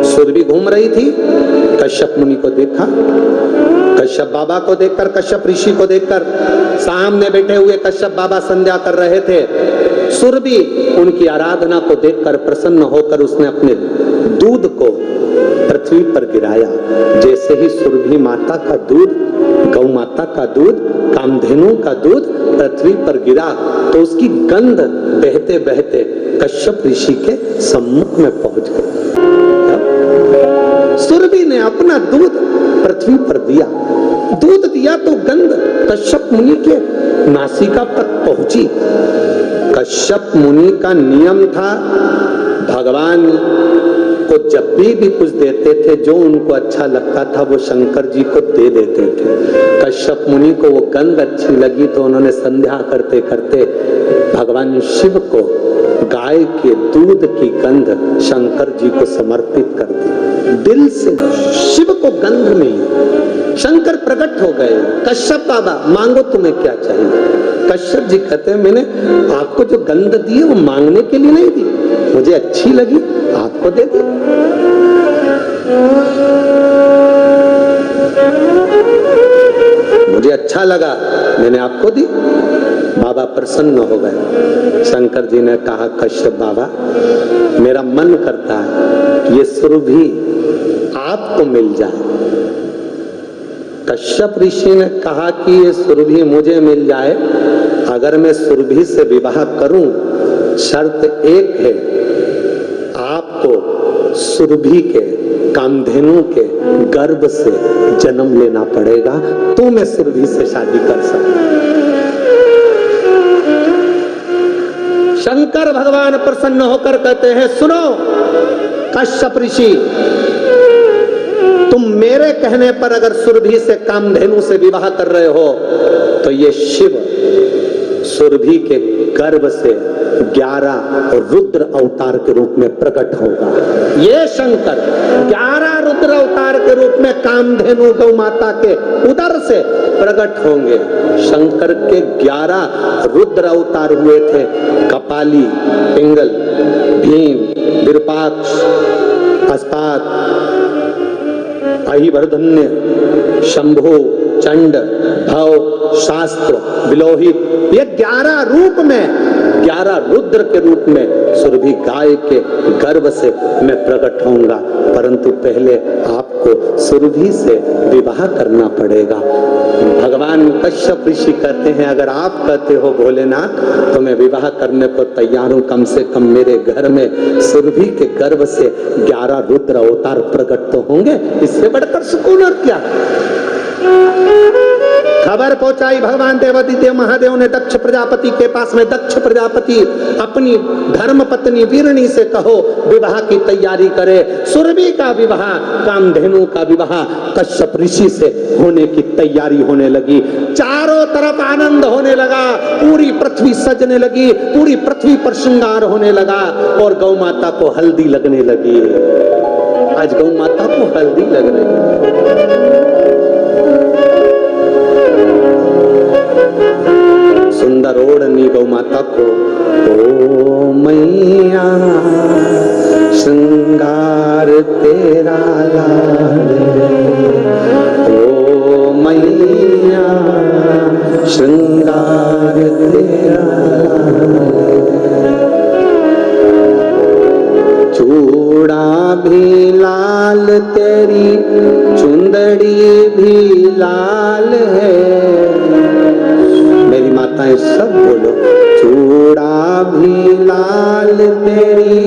सुरभि घूम रही थी, कश्यप मुनि को देखा। कश्यप बाबा को देखकर, कश्यप ऋषि को देखकर, सामने बैठे हुए कश्यप बाबा संध्या कर रहे थे। सुरभि उनकी आराधना को देखकर प्रसन्न होकर उसने अपने दूध को पृथ्वी पर गिराया। जैसे ही सुरभि माता का दूध, गौ माता का दूध, कामधेनु का दूध पृथ्वी पर गिरा तो उसकी गंध बहते बहते कश्यप ऋषि के सम्मुख में पहुंच गई। सुरभि ने अपना दूध पृथ्वी पर दिया, दूध दिया तो गंध कश्यप मुनि के नासिका तक पहुंची। कश्यप मुनि का नियम था, भगवान को जब भी कुछ देते थे जो उनको अच्छा लगता था वो शंकर जी को दे देते थे। कश्यप मुनि को वो गंध अच्छी लगी तो उन्होंने संध्या करते करते भगवान शिव को गाय के दूध की गंध शंकर जी को समर्पित कर दी। दिल से शिव को गंध मिली, शंकर प्रकट हो गए। कश्यप बाबा मांगो तुम्हें क्या चाहिए। कश्यप जी कहते हैं मैंने आपको जो गंध दी है वो मांगने के लिए नहीं दी, मुझे अच्छी लगी आपको दे दी। मुझे अच्छा लगा मैंने आपको दी। बाबा प्रसन्न हो गए। शंकर जी ने कहा कश्यप बाबा मेरा मन करता है कि ये सुरभि आपको मिल जाए। कश्यप ऋषि ने कहा कि ये सुरभि मुझे मिल जाए, अगर मैं सुरभि से विवाह करूं शर्त एक है, आपको सुरभि के कामधेनु के गर्भ से जन्म लेना पड़ेगा तो मैं सुरभि से शादी कर सकता। शंकर भगवान प्रसन्न होकर कहते हैं सुनो कश्यप ऋषि, तुम मेरे कहने पर अगर सुरभि से कामधेनु से विवाह कर रहे हो तो ये शिव सुरभि के गर्भ से 11 रुद्र अवतार के रूप में प्रकट होगा। ये शंकर 11 रुद्र अवतार के रूप में कामधेनु गौ माता के उदर से प्रकट होंगे। शंकर के 11 रुद्र अवतार हुए थे, कपाली, पिंगल, भीम, विरूपाक्ष, अस्ताद, अहिवर्धन्य, शंभु, चंड, भव, शास्त्र, विलोहित, ये 11 रूप में 11 रुद्र के रूप में सुरभि गाय के गर्भ से मैं प्रकट होऊंगा, परंतु पहले आपको सुरभि से विवाह करना पड़ेगा। भगवान कश्यप ऋषि कहते हैं अगर आप कहते हो भोलेनाथ तो मैं विवाह करने को तैयार हूं, कम से कम मेरे घर में सुरभि के गर्भ से 11 रुद्र अवतार प्रकट तो होंगे, इससे बढ़कर सुकून और क्या। खबर पहुंचाई भगवान देवादिदेव महादेव ने दक्ष प्रजापति के पास में। दक्ष प्रजापति अपनी धर्म पत्नी वीरणी से कहो विवाह की तैयारी करे। सुरभि का विवाह, कामधेनु का विवाह कश्यप ऋषि से होने की तैयारी होने लगी। चारों तरफ आनंद होने लगा, पूरी पृथ्वी सजने लगी, पूरी पृथ्वी पर श्रृंगार होने लगा और गौ माता को हल्दी लगने लगी। आज गौ माता को हल्दी लगने लगी। सुंदर ओढ़नी गौ माता को, ओ मैया श्रृंगार तेरा लाल, ओ मैया श्रृंगार तेरा चूड़ा भी लाल तेरी चुंदड़ी भी लाल है। मेरी माताएं सब बोलो, चूड़ा भी लाल तेरी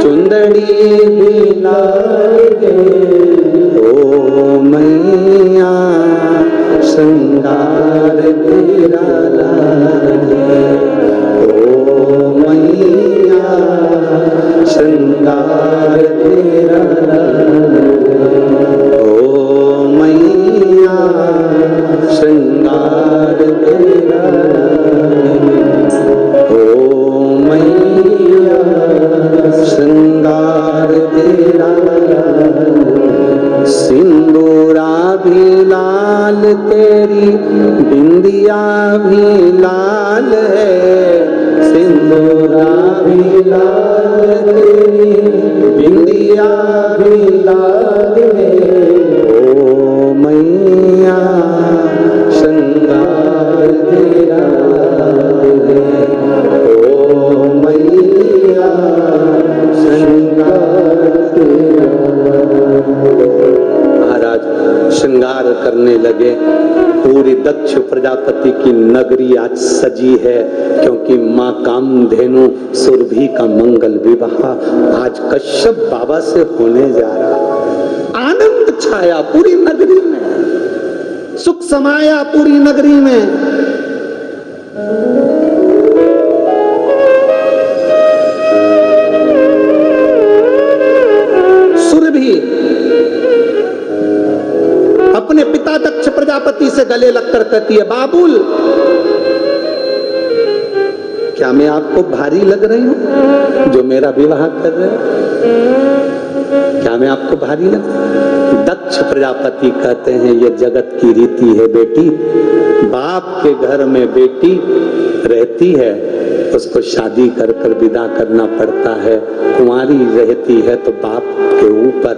चुंदड़ी भी लाल है, ओ मैया श्रृंगार तेरा लाल है, ओ मैया श्रृंगार तेरा लाल है, ओ मैया श्रृंगार तेरा लाल है, ओ मैया श्रृंगार तेरा लाल है। सिंदूरा भी लाल तेरी बिंदिया भी लाल है, सिंदूरा भी लाल तेरी मैया भी लाग ओ मैया श्रृंगार तेरा ओ मैया श्रृंगार तेरा। महाराज श्रृंगार करने लगे। पूरी दक्ष प्रजापति की नगरी आज सजी है, क्योंकि माँ कामधेनु सुरभि का मंगल विवाह आज कश्यप बाबा से होने जा रहा। आनंद छाया पूरी नगरी में, सुख समाया पूरी नगरी में। सुरभि अपने पिता दक्ष प्रजापति से गले लगकर कहती है, बाबुल क्या मैं आपको भारी लग रही हूं जो मेरा विवाह कर रहे हो? क्या मैं आपको भारी लग रही हूं? दक्ष प्रजापति कहते हैं ये जगत की रीति है बेटी, बाप के घर में बेटी रहती है उसको शादी कर कर विदा करना पड़ता है। कुंवारी रहती है तो बाप के ऊपर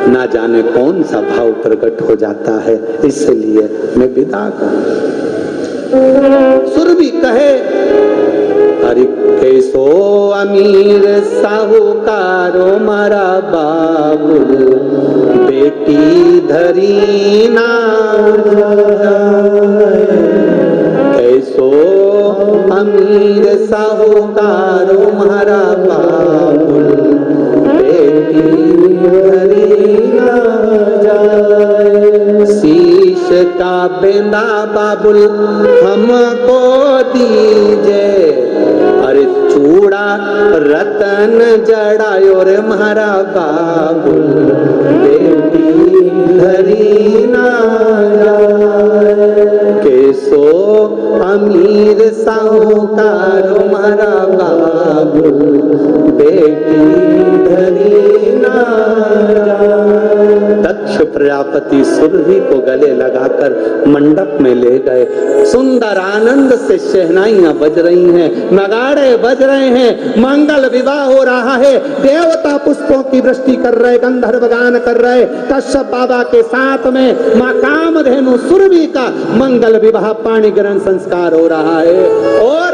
ना जाने कौन सा भाव प्रकट हो जाता है, इसलिए मैं विदा कर। सुरभि कहे, अरे कैसो अमीर साहूकारो मारा बाबुल, बेटी धरी ना कैसो अमीर साहूकारो मारा बाबुल, बेटी धरी ना जाए। शीश का बेंदा बाबुल हमको दीजे, अरे चूड़ा रतन जड़ायो रे मारा बाबुल, बेटी धरी ना जाए। कैसो अमीर साहूकार मारा बाबुल, बेटी धरी ना जाए। दक्ष प्रजापति सुरभि को गले लगाकर मंडप में ले गए। सुंदर आनंद से शहनाइयां बज रही हैं, नगाड़े बज रहे हैं, मंगल विवाह हो रहा है। देवता पुष्पों की वृष्टि कर रहे, गंधर्व गान कर रहे। कश्यप बाबा के साथ में मां कामधेनु सुरभि का मंगल विवाह पाणी ग्रहण संस्कार हो रहा है। और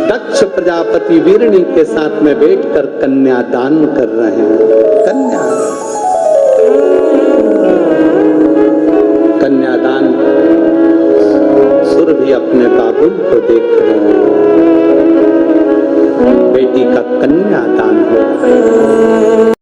दक्ष प्रजापति वीरणी के साथ में बैठकर कन्यादान कर रहे हैं। कन्यादान सुरभि अपने बाबुल को देख रहे हैं, बेटी का कन्यादान हो रहा है।